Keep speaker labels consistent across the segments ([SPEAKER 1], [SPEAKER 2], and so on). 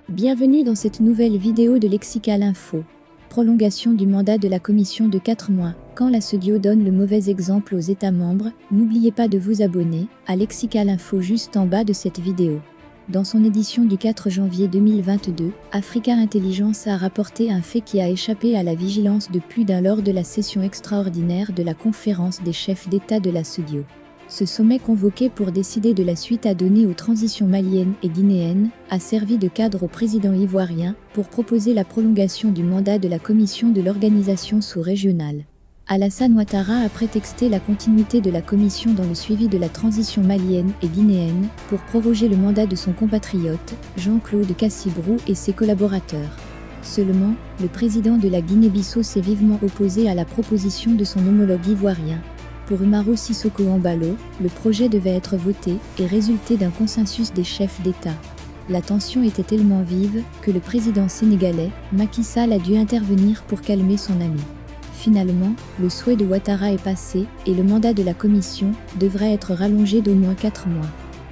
[SPEAKER 1] Bienvenue dans cette nouvelle vidéo de Lexical Info. Prolongation du mandat de la Commission de 4 mois. Quand la SEDIO donne le mauvais exemple aux États membres, n'oubliez pas de vous abonner à Lexical Info juste en bas de cette vidéo. Dans son édition du 4 janvier 2022, Africa Intelligence a rapporté un fait qui a échappé à la vigilance de plus d'un lors de la session extraordinaire de la conférence des chefs d'État de la SEDIO. Ce sommet convoqué pour décider de la suite à donner aux transitions maliennes et guinéennes a servi de cadre au président ivoirien pour proposer la prolongation du mandat de la commission de l'organisation sous-régionale. Alassane Ouattara a prétexté la continuité de la commission dans le suivi de la transition malienne et guinéenne pour proroger le mandat de son compatriote, Jean-Claude Cassibrou et ses collaborateurs. Seulement, le président de la Guinée-Bissau s'est vivement opposé à la proposition de son homologue ivoirien. Pour Umaro Sissoko Embalo, le projet devait être voté et résulter d'un consensus des chefs d'État. La tension était tellement vive que le président sénégalais, Macky Sall, a dû intervenir pour calmer son ami. Finalement, le souhait de Ouattara est passé et le mandat de la commission devrait être rallongé d'au moins 4 mois.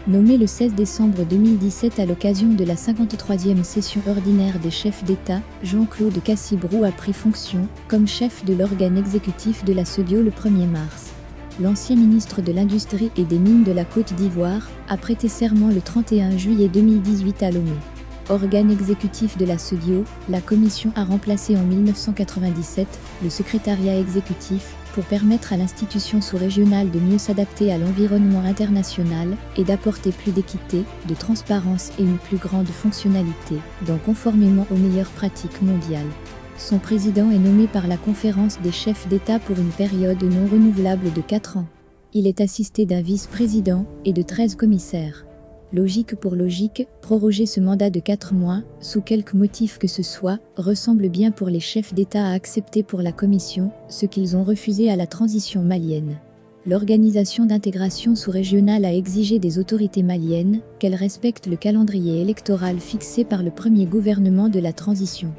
[SPEAKER 1] Nommé le 16 décembre 2017 à l'occasion de la 53e session ordinaire des chefs d'État, Jean-Claude Cassibrou a pris fonction comme chef de l'organe exécutif de la SEDIO le 1er mars. L'ancien ministre de l'Industrie et des Mines de la Côte d'Ivoire a prêté serment le 31 juillet 2018 à Lomé. Organe exécutif de la SEDIO, la commission a remplacé en 1997 le secrétariat exécutif pour permettre à l'institution sous-régionale de mieux s'adapter à l'environnement international et d'apporter plus d'équité, de transparence et une plus grande fonctionnalité, conformément aux meilleures pratiques mondiales. Son président est nommé par la conférence des chefs d'État pour une période non renouvelable de 4 ans. Il est assisté d'un vice-président et de 13 commissaires. Logique pour logique, proroger ce mandat de 4 mois, sous quelque motif que ce soit, ressemble bien pour les chefs d'État à accepter pour la Commission ce qu'ils ont refusé à la transition malienne. L'Organisation d'intégration sous-régionale a exigé des autorités maliennes qu'elles respectent le calendrier électoral fixé par le premier gouvernement de la transition.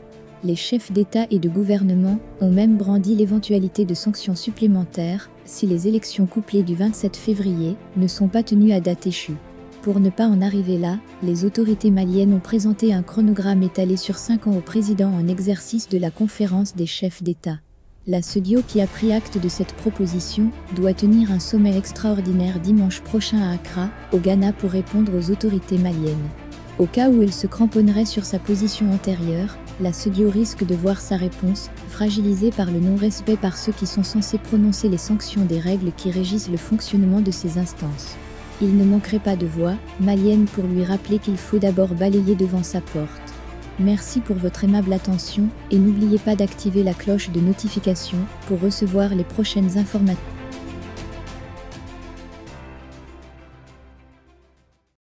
[SPEAKER 1] Les chefs d'État et de gouvernement ont même brandi l'éventualité de sanctions supplémentaires si les élections couplées du 27 février ne sont pas tenues à date échue. Pour ne pas en arriver là, les autorités maliennes ont présenté un chronogramme étalé sur 5 ans au président en exercice de la conférence des chefs d'État. La SEDIO, qui a pris acte de cette proposition, doit tenir un sommet extraordinaire dimanche prochain à Accra, au Ghana, pour répondre aux autorités maliennes. Au cas où elle se cramponnerait sur sa position antérieure, la SEDIO risque de voir sa réponse fragilisée par le non-respect par ceux qui sont censés prononcer les sanctions des règles qui régissent le fonctionnement de ces instances. Il ne manquerait pas de voix maliennes pour lui rappeler qu'il faut d'abord balayer devant sa porte. Merci pour votre aimable attention et n'oubliez pas d'activer la cloche de notification pour recevoir les prochaines informations.